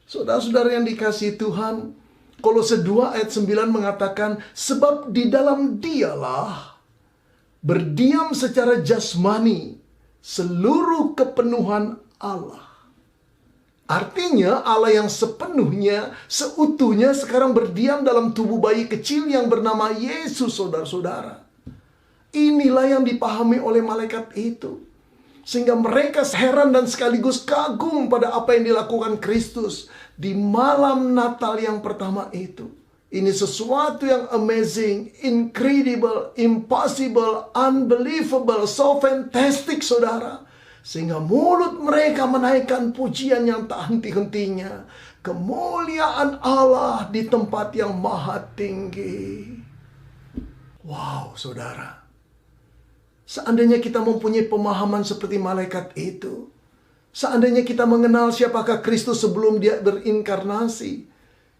Saudara-saudara yang dikasihi Tuhan, Kolose 2 ayat 9 mengatakan, sebab di dalam Dialah berdiam secara jasmani seluruh kepenuhan Allah. Artinya Allah yang sepenuhnya, seutuhnya sekarang berdiam dalam tubuh bayi kecil yang bernama Yesus, saudara-saudara. Inilah yang dipahami oleh malaikat itu. Sehingga mereka heran dan sekaligus kagum pada apa yang dilakukan Kristus di malam Natal yang pertama itu. Ini sesuatu yang amazing, incredible, impossible, unbelievable, so fantastic, saudara. Sehingga mulut mereka menaikkan pujian yang tak henti-hentinya. Kemuliaan Allah di tempat yang maha tinggi. Wow, saudara. Seandainya kita mempunyai pemahaman seperti malaikat itu. Seandainya kita mengenal siapakah Kristus sebelum dia berinkarnasi.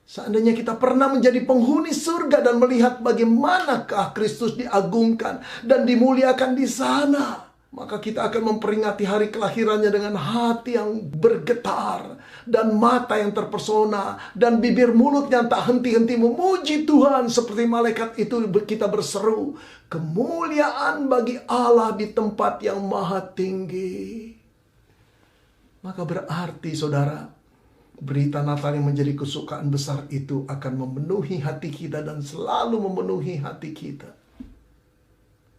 Seandainya kita pernah menjadi penghuni surga dan melihat bagaimanakah Kristus diagungkan dan dimuliakan di sana, maka kita akan memperingati hari kelahirannya dengan hati yang bergetar dan mata yang terpesona dan bibir mulut yang tak henti-henti memuji Tuhan seperti malaikat itu. Kita berseru, kemuliaan bagi Allah di tempat yang maha tinggi. Maka berarti saudara, berita Natal yang menjadi kesukaan besar itu akan memenuhi hati kita dan selalu memenuhi hati kita.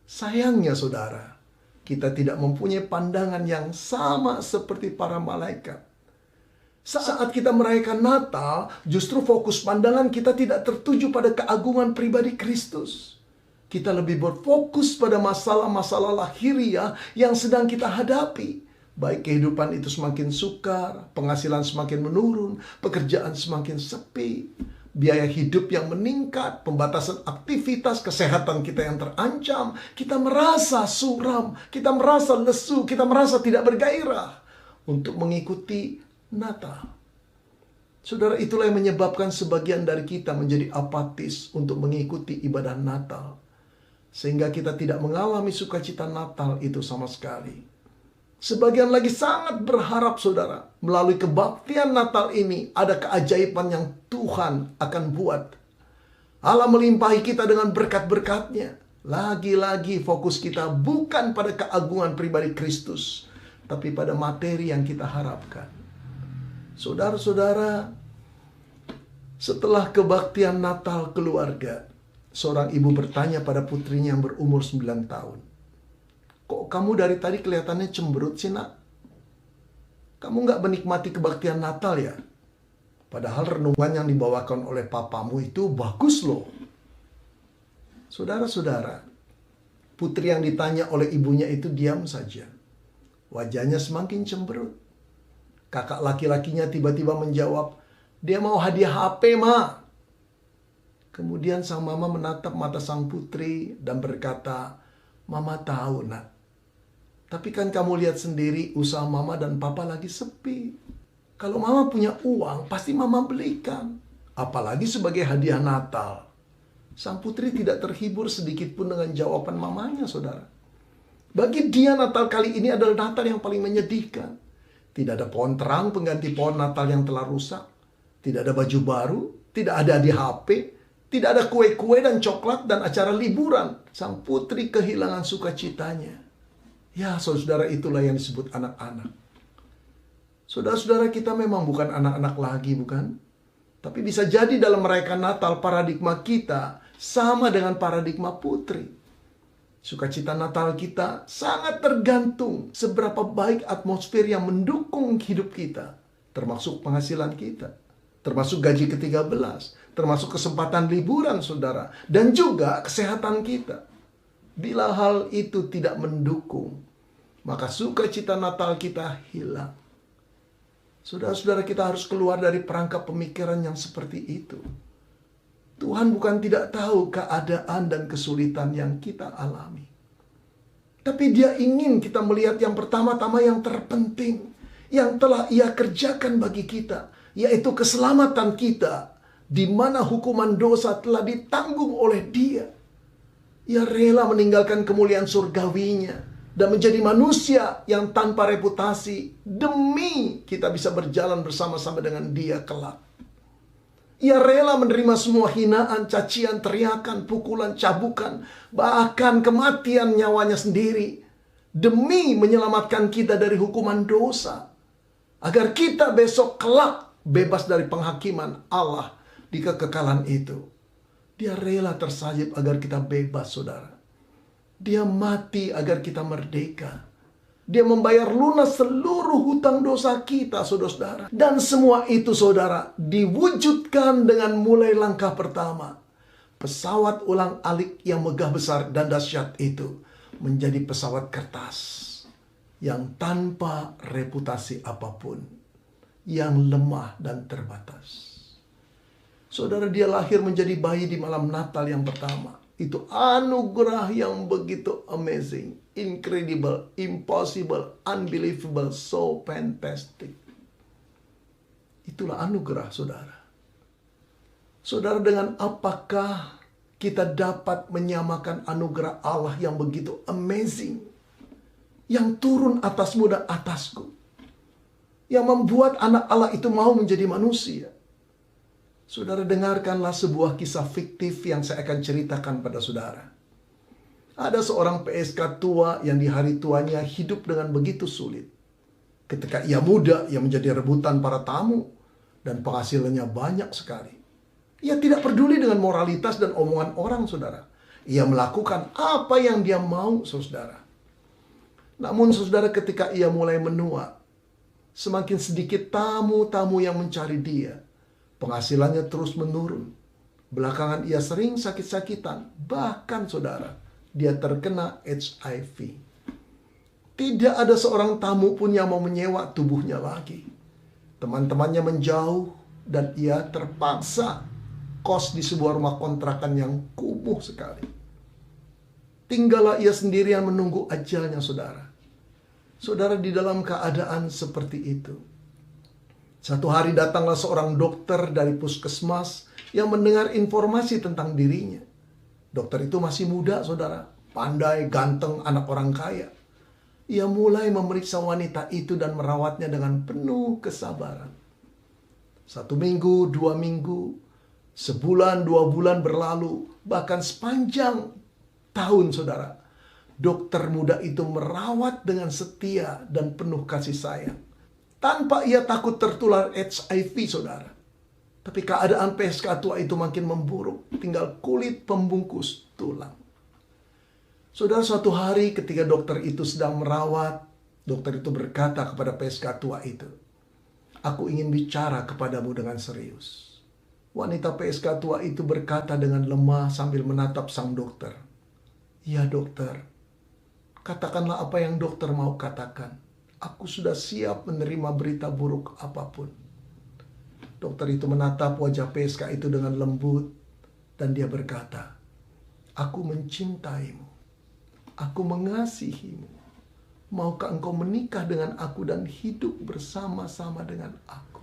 Sayangnya saudara, kita tidak mempunyai pandangan yang sama seperti para malaikat. Saat kita merayakan Natal, justru fokus pandangan kita tidak tertuju pada keagungan pribadi Kristus. Kita lebih berfokus pada masalah-masalah lahiriah yang sedang kita hadapi. Baik kehidupan itu semakin sukar, penghasilan semakin menurun, pekerjaan semakin sepi, biaya hidup yang meningkat, pembatasan aktivitas, kesehatan kita yang terancam, kita merasa suram, kita merasa lesu, kita merasa tidak bergairah untuk mengikuti Natal. Saudara, itulah yang menyebabkan sebagian dari kita menjadi apatis untuk mengikuti ibadah Natal. Sehingga kita tidak mengalami sukacita Natal itu sama sekali. Sebagian lagi sangat berharap saudara, melalui kebaktian Natal ini ada keajaiban yang Tuhan akan buat. Allah melimpahi kita dengan berkat-berkatnya. Lagi-lagi fokus kita bukan pada keagungan pribadi Kristus, tapi pada materi yang kita harapkan. Saudara-saudara, setelah kebaktian Natal keluarga, seorang ibu bertanya pada putrinya yang berumur 9 tahun. Kok kamu dari tadi kelihatannya cemberut sih, nak? Kamu nggak menikmati kebaktian Natal ya? Padahal renungan yang dibawakan oleh papamu itu bagus loh. Saudara-saudara, putri yang ditanya oleh ibunya itu diam saja. Wajahnya semakin cemberut. Kakak laki-lakinya tiba-tiba menjawab, dia mau hadiah HP, Ma. Kemudian sang mama menatap mata sang putri dan berkata, Mama tahu, nak. Tapi kan kamu lihat sendiri usaha mama dan papa lagi sepi. Kalau mama punya uang, pasti mama belikan. Apalagi sebagai hadiah Natal. Sang putri tidak terhibur sedikit pun dengan jawaban mamanya, saudara. Bagi dia Natal kali ini adalah Natal yang paling menyedihkan. Tidak ada pohon terang pengganti pohon Natal yang telah rusak. Tidak ada baju baru. Tidak ada hadiah HP. Tidak ada kue-kue dan coklat dan acara liburan. Sang putri kehilangan sukacitanya. Ya, saudara, itulah yang disebut anak-anak. Saudara-saudara, kita memang bukan anak-anak lagi, bukan? Tapi bisa jadi dalam merayakan Natal, paradigma kita sama dengan paradigma putri. Sukacita Natal kita sangat tergantung seberapa baik atmosfer yang mendukung hidup kita. Termasuk penghasilan kita. Termasuk gaji ke-13. Termasuk kesempatan liburan, saudara. Dan juga kesehatan kita. Bila hal itu tidak mendukung, maka sukacita Natal kita hilang. Saudara-saudara, kita harus keluar dari perangkap pemikiran yang seperti itu. Tuhan bukan tidak tahu keadaan dan kesulitan yang kita alami. Tapi Dia ingin kita melihat yang pertama-tama yang terpenting, yang telah Ia kerjakan bagi kita, yaitu keselamatan kita, di mana hukuman dosa telah ditanggung oleh Dia. Ia rela meninggalkan kemuliaan surgawinya dan menjadi manusia yang tanpa reputasi demi kita bisa berjalan bersama-sama dengan Dia kelak. Ia rela menerima semua hinaan, cacian, teriakan, pukulan, cabukan, bahkan kematian nyawanya sendiri demi menyelamatkan kita dari hukuman dosa, agar kita besok kelak bebas dari penghakiman Allah di kekekalan itu. Dia rela tersalib agar kita bebas, saudara. Dia mati agar kita merdeka. Dia membayar lunas seluruh hutang dosa kita, saudara-saudara. Dan semua itu, saudara, diwujudkan dengan mulai langkah pertama. Pesawat ulang-alik yang megah besar dan dahsyat itu menjadi pesawat kertas yang tanpa reputasi apapun, yang lemah dan terbatas. Saudara, Dia lahir menjadi bayi di malam Natal yang pertama. Itu anugerah yang begitu amazing, incredible, impossible, unbelievable, so fantastic. Itulah anugerah, saudara. Saudara, dengan apakah kita dapat menyamakan anugerah Allah yang begitu amazing, yang turun atasmu dan atasku, yang membuat anak Allah itu mau menjadi manusia? Saudara, dengarkanlah sebuah kisah fiktif yang saya akan ceritakan pada saudara. Ada seorang PSK tua yang di hari tuanya hidup dengan begitu sulit. Ketika ia muda, ia menjadi rebutan para tamu dan penghasilannya banyak sekali. Ia tidak peduli dengan moralitas dan omongan orang, saudara. Ia melakukan apa yang dia mau, saudara. Namun, saudara, ketika ia mulai menua, semakin sedikit tamu-tamu yang mencari dia. Penghasilannya terus menurun. Belakangan ia sering sakit-sakitan. Bahkan, saudara, dia terkena HIV. Tidak ada seorang tamu pun yang mau menyewa tubuhnya lagi. Teman-temannya menjauh dan ia terpaksa kos di sebuah rumah kontrakan yang kumuh sekali. Tinggallah ia sendirian menunggu ajalnya, saudara. Saudara, di dalam keadaan seperti itu, satu hari datanglah seorang dokter dari puskesmas yang mendengar informasi tentang dirinya. Dokter itu masih muda, saudara. Pandai, ganteng, anak orang kaya. Ia mulai memeriksa wanita itu dan merawatnya dengan penuh kesabaran. 1 minggu, 2 minggu, sebulan, 2 bulan berlalu, bahkan sepanjang tahun, saudara. Dokter muda itu merawat dengan setia dan penuh kasih sayang, tanpa ia takut tertular HIV, saudara. Tapi keadaan PSK tua itu makin memburuk, tinggal kulit pembungkus tulang. Saudara, suatu hari ketika dokter itu sedang merawat, dokter itu berkata kepada PSK tua itu, "Aku ingin bicara kepadamu dengan serius." Wanita PSK tua itu berkata dengan lemah sambil menatap sang dokter, "Ya dokter, katakanlah apa yang dokter mau katakan. Aku sudah siap menerima berita buruk apapun." Dokter itu menatap wajah PSK itu dengan lembut dan dia berkata, "Aku mencintaimu. Aku mengasihimu. Maukah engkau menikah dengan aku dan hidup bersama-sama dengan aku?"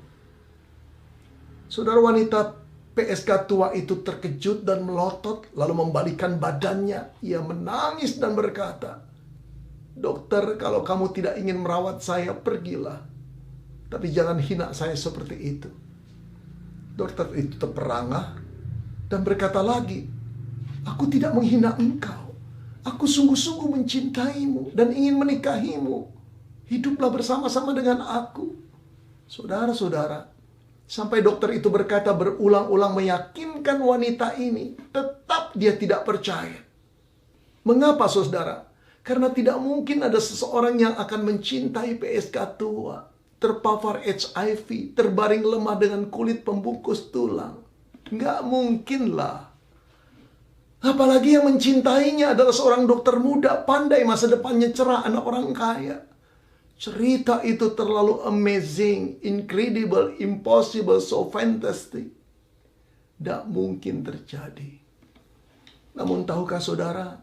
Saudara, wanita PSK tua itu terkejut dan melotot lalu membalikkan badannya. Ia menangis dan berkata, "Dokter, kalau kamu tidak ingin merawat saya, pergilah. Tapi jangan hina saya seperti itu." Dokter itu terperangah dan berkata lagi, "Aku tidak menghina engkau. Aku sungguh-sungguh mencintaimu dan ingin menikahimu. Hiduplah bersama-sama dengan aku." Saudara-saudara, sampai dokter itu berkata berulang-ulang meyakinkan wanita ini, tetap dia tidak percaya. Mengapa, saudara? Karena tidak mungkin ada seseorang yang akan mencintai PSK tua, terpapar HIV, terbaring lemah dengan kulit pembungkus tulang. Nggak mungkin lah. Apalagi yang mencintainya adalah seorang dokter muda, pandai, masa depannya cerah, anak orang kaya. Cerita itu terlalu amazing, incredible, impossible, so fantastic. Tidak mungkin terjadi. Namun tahukah saudara,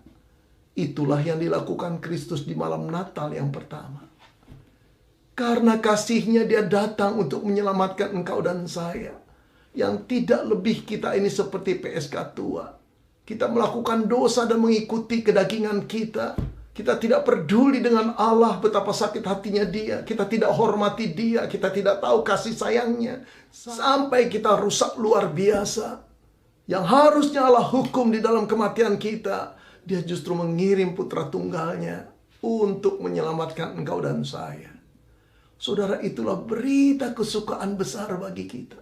itulah yang dilakukan Kristus di malam Natal yang pertama. Karena kasihnya dia datang untuk menyelamatkan engkau dan saya. Yang tidak lebih kita ini seperti PSK tua. Kita melakukan dosa dan mengikuti kedagingan kita. Kita tidak peduli dengan Allah betapa sakit hatinya dia. Kita tidak hormati dia. Kita tidak tahu kasih sayangnya. Sampai kita rusak luar biasa. Yang harusnya Allah hukum di dalam kematian kita. Dia justru mengirim putra tunggalnya untuk menyelamatkan engkau dan saya. Saudara, itulah berita kesukaan besar bagi kita.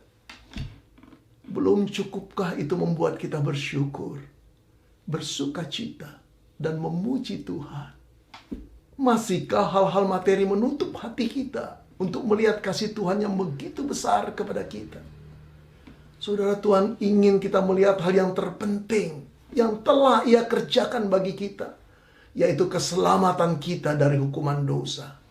Belum cukupkah itu membuat kita bersyukur, bersukacita, dan memuji Tuhan? Masihkah hal-hal materi menutup hati kita untuk melihat kasih Tuhan yang begitu besar kepada kita? Saudara, Tuhan ingin kita melihat hal yang terpenting yang telah Ia kerjakan bagi kita, yaitu keselamatan kita dari hukuman dosa.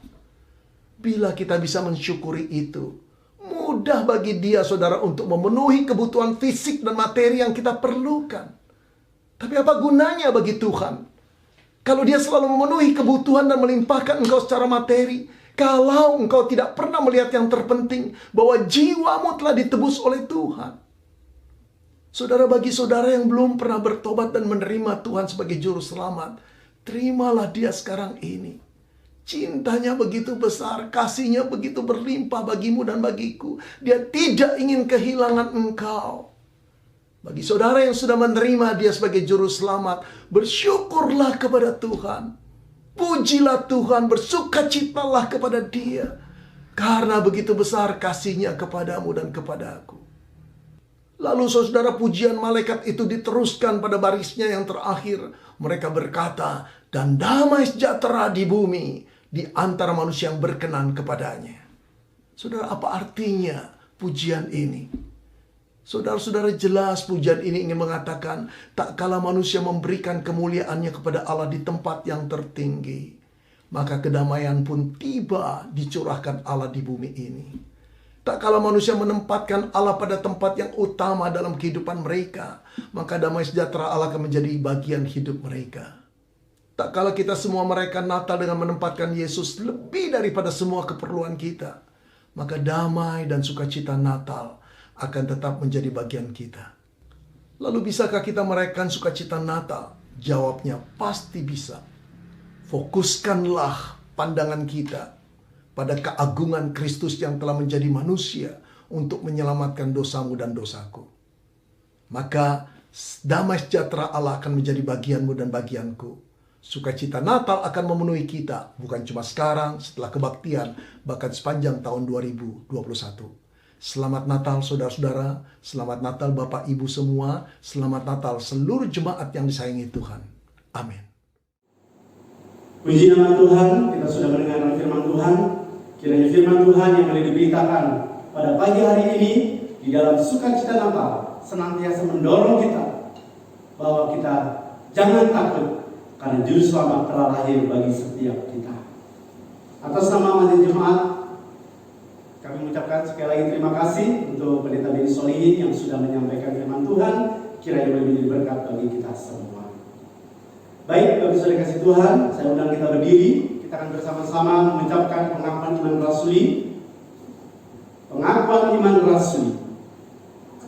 Bila kita bisa mensyukuri itu, mudah bagi Dia, saudara, untuk memenuhi kebutuhan fisik dan materi yang kita perlukan. Tapi apa gunanya bagi Tuhan kalau Dia selalu memenuhi kebutuhan dan melimpahkan engkau secara materi, kalau engkau tidak pernah melihat yang terpenting, bahwa jiwamu telah ditebus oleh Tuhan? Saudara, bagi saudara yang belum pernah bertobat dan menerima Tuhan sebagai juru selamat, terimalah Dia sekarang ini. Cintanya begitu besar, kasihnya begitu berlimpah bagimu dan bagiku. Dia tidak ingin kehilangan engkau. Bagi saudara yang sudah menerima Dia sebagai juru selamat, bersyukurlah kepada Tuhan. Pujilah Tuhan, bersukacitalah kepada Dia. Karena begitu besar kasihnya kepadamu dan kepadaku. Lalu saudara, pujian malaikat itu diteruskan pada barisnya yang terakhir. Mereka berkata, dan damai sejahtera di bumi di antara manusia yang berkenan kepadanya. Saudara, apa artinya pujian ini? Saudara-saudara, jelas pujian ini ingin mengatakan, tak kala manusia memberikan kemuliaannya kepada Allah di tempat yang tertinggi, maka kedamaian pun tiba dicurahkan Allah di bumi ini. Tak kala manusia menempatkan Allah pada tempat yang utama dalam kehidupan mereka, maka damai sejahtera Allah akan menjadi bagian hidup mereka. Tak kala kita semua merayakan Natal dengan menempatkan Yesus lebih daripada semua keperluan kita, maka damai dan sukacita Natal akan tetap menjadi bagian kita. Lalu bisakah kita merayakan sukacita Natal? Jawabnya pasti bisa. Fokuskanlah pandangan kita pada keagungan Kristus yang telah menjadi manusia untuk menyelamatkan dosamu dan dosaku. Maka damai sejahtera Allah akan menjadi bagianmu dan bagianku. Sukacita Natal akan memenuhi kita, bukan cuma sekarang, setelah kebaktian, bahkan sepanjang tahun 2021. Selamat Natal saudara-saudara, selamat Natal Bapak Ibu semua, selamat Natal seluruh jemaat yang disayangi Tuhan. Amin. Puji nama Tuhan, kita sudah mendengarkan firman Tuhan. Kiranya firman Tuhan yang boleh diberitakan pada pagi hari ini di dalam sukacita Natal senantiasa mendorong kita bahwa kita jangan takut, karena Juru Selamat telah lahir bagi setiap kita. Atas nama majelis jemaat, kami mengucapkan sekali lagi terima kasih untuk Pendeta Beni Solihin yang sudah menyampaikan firman Tuhan. Kiranya boleh menjadi berkat bagi kita semua. Baik, bagi saudara kasih Tuhan, saya undang kita berdiri. Kita akan bersama-sama mengucapkan pengakuan iman rasuli. Pengakuan iman rasuli.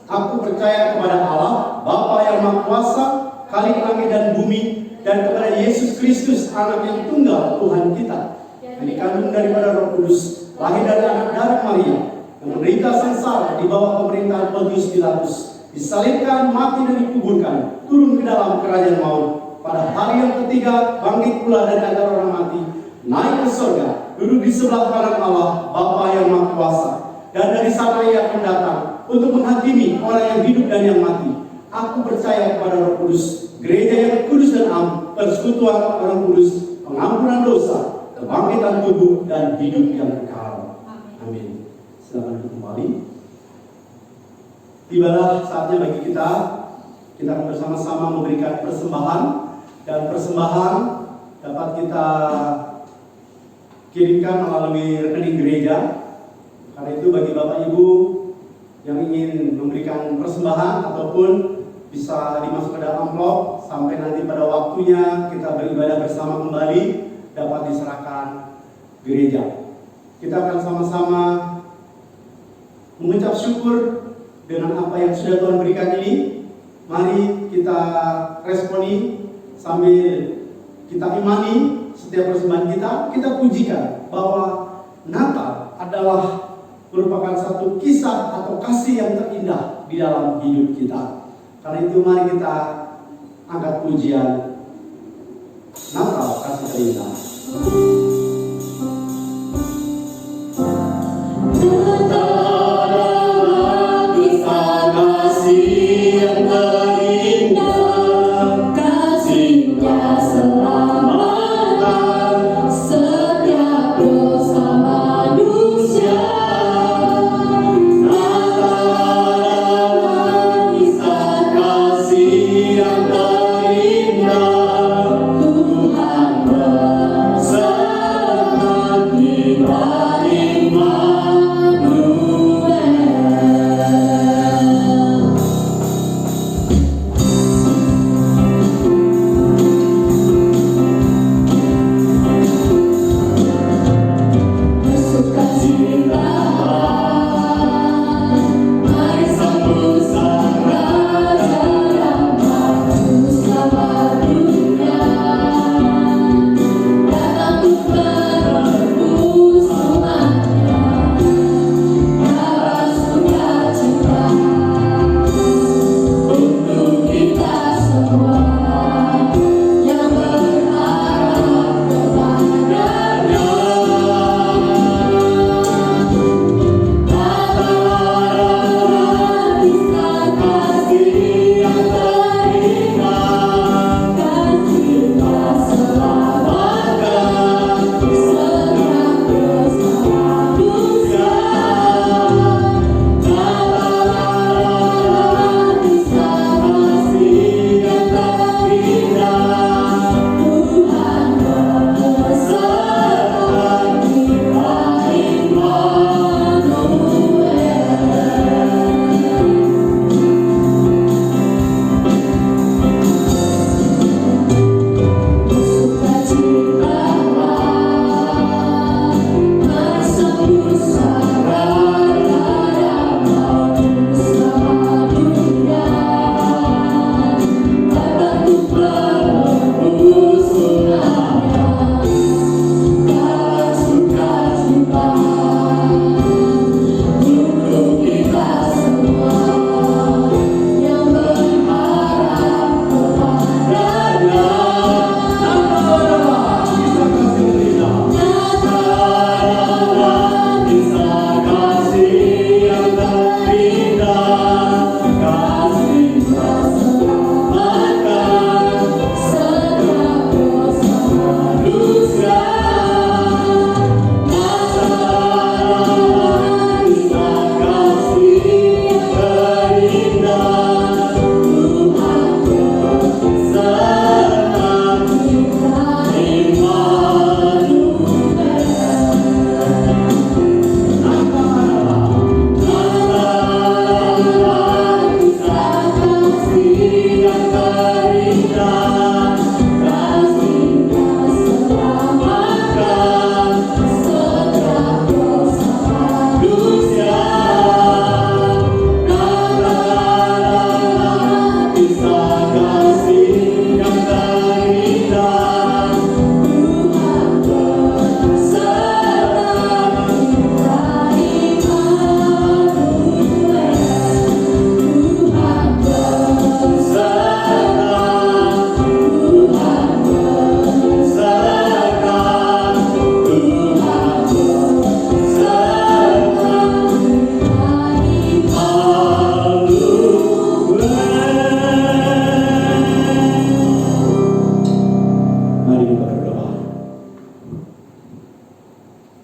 Aku percaya kepada Allah, Bapa yang Maha Kuasa, Khalik langit dan bumi, dan kepada Yesus Kristus, Anak yang tunggal Tuhan kita, yang dikandung daripada Roh Kudus, lahir dari anak darah Maria, yang menderita sengsara di bawah pemerintahan Pontius Pilatus, disalibkan, mati dan dikuburkan, turun ke dalam kerajaan maut. Pada hari yang ketiga bangkit pula dari antara orang mati, naik ke surga, duduk di sebelah kanan Allah, Bapa yang Maha Kuasa, dan dari sana Ia akan datang untuk menghakimi orang yang hidup dan yang mati. Aku percaya kepada Roh Kudus, gereja yang kudus dan am, persekutuan orang kudus, pengampunan dosa, kebangkitan tubuh dan hidup yang kekal. Amin. Silakan duduk kembali. Tibalah saatnya bagi kita akan bersama-sama memberikan persembahan, dan persembahan dapat kita kirimkan melalui rekening gereja. Karena itu bagi Bapak Ibu yang ingin memberikan persembahan ataupun bisa dimasuk ke dalam amplop sampai nanti pada waktunya kita beribadah bersama kembali dapat diserahkan gereja. Kita akan sama-sama mengucap syukur dengan apa yang sudah Tuhan berikan ini. Mari kita responi sambil kita imani setiap persembahan kita pujikan bahwa Natal adalah merupakan satu kisah atau kasih yang terindah di dalam hidup kita. Karena itu mari kita angkat pujian Natal kasih terindah.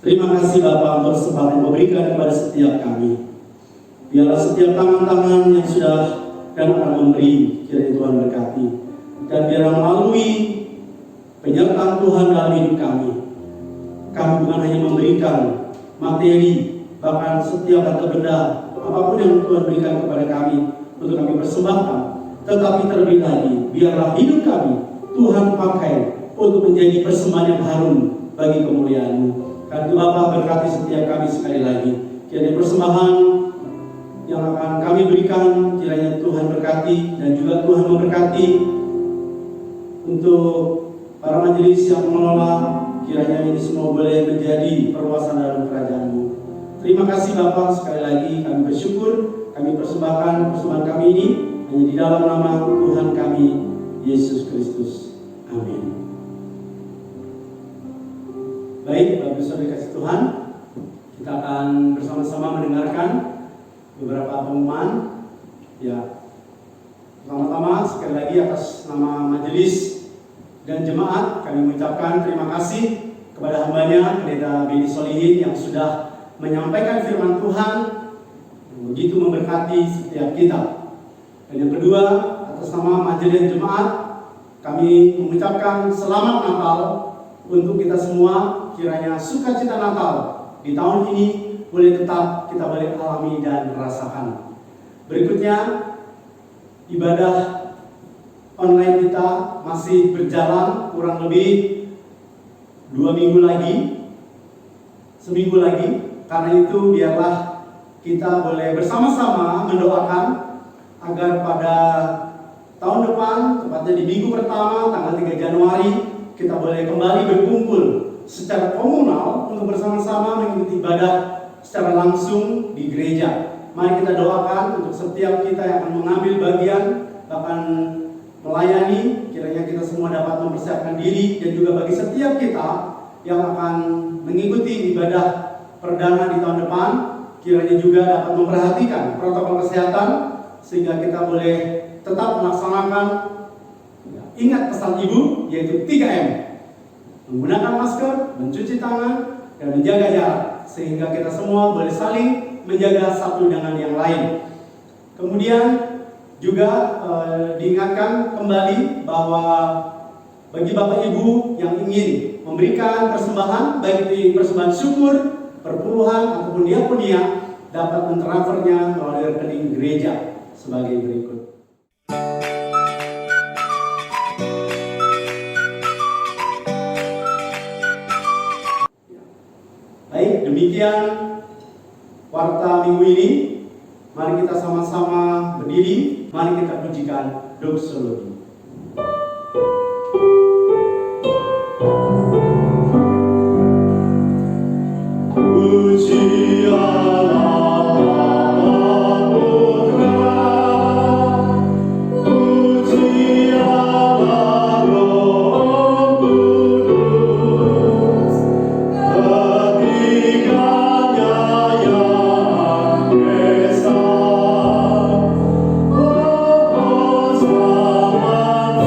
Terima kasih Bapa untuk kesempatan yang memberikan kepada setiap kami. Biarlah setiap tangan-tangan yang sudah dan akan memberi, kiranya Tuhan berkati. Dan biarlah melalui penyertaan Tuhan dalam hidup kami, kami bukan hanya memberikan materi, bahkan setiap harta benda, apapun yang Tuhan berikan kepada kami untuk kami persembahkan, tetapi terlebih lagi, biarlah hidup kami Tuhan pakai untuk menjadi persembahan yang harum bagi kemuliaan-Mu. Karena itu Bapa, berkati setiap kami sekali lagi. Kiranya persembahan yang akan kami berikan, kiranya Tuhan berkati, dan juga Tuhan memberkati untuk para majelis yang mengelola. Kiranya ini semua boleh menjadi perluasan dalam kerajaan-Mu. Terima kasih Bapa, sekali lagi kami bersyukur, kami persembahkan persembahan kami ini hanya di dalam nama Tuhan kami, Yesus Kristus. Amin. Baik, Bapak Saudara kasih Tuhan, kita akan bersama-sama mendengarkan beberapa pengumuman. Ya, pertama-tama sekali lagi atas nama majelis dan jemaat kami mengucapkan terima kasih kepada hambanya Pendeta Beni Solihin yang sudah menyampaikan firman Tuhan yang begitu memberkati setiap kita. Dan yang kedua, atas nama majelis dan jemaat kami mengucapkan selamat Natal untuk kita semua. Kiranya sukacita Natal di tahun ini boleh tetap kita boleh alami dan rasakan. Berikutnya, ibadah online kita masih berjalan kurang lebih 2 minggu lagi, seminggu lagi. Karena itu biarlah kita boleh bersama-sama mendoakan agar pada tahun depan, tepatnya di minggu pertama tanggal 3 Januari, kita boleh kembali berkumpul secara komunal untuk bersama-sama mengikuti ibadah secara langsung di gereja. Mari kita doakan untuk setiap kita yang akan mengambil bagian, akan melayani, kiranya kita semua dapat mempersiapkan diri, dan juga bagi setiap kita yang akan mengikuti ibadah perdana di tahun depan, kiranya juga dapat memperhatikan protokol kesehatan sehingga kita boleh tetap melaksanakan, ingat pesan Ibu, yaitu 3M. Menggunakan masker, mencuci tangan, dan menjaga jarak, sehingga kita semua boleh saling menjaga satu dengan yang lain. Kemudian juga diingatkan kembali bahwa bagi Bapak Ibu yang ingin memberikan persembahan, baik itu persembahan syukur, perpuluhan, ataupun diakonia, dapat mentransfernya melalui rekening gereja sebagai berikut. Baik, demikian warta minggu ini. Mari kita sama-sama berdiri. Mari kita pujikan doksologi. Puji Allah, Putra, puji Allah, Roh Kudus, ketiganya yang esa, oh selamat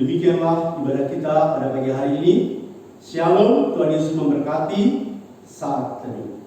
Demikianlah ibadah kita pada pagi hari ini. Shalom, Tuhan Yesus memberkati. Saat teduh.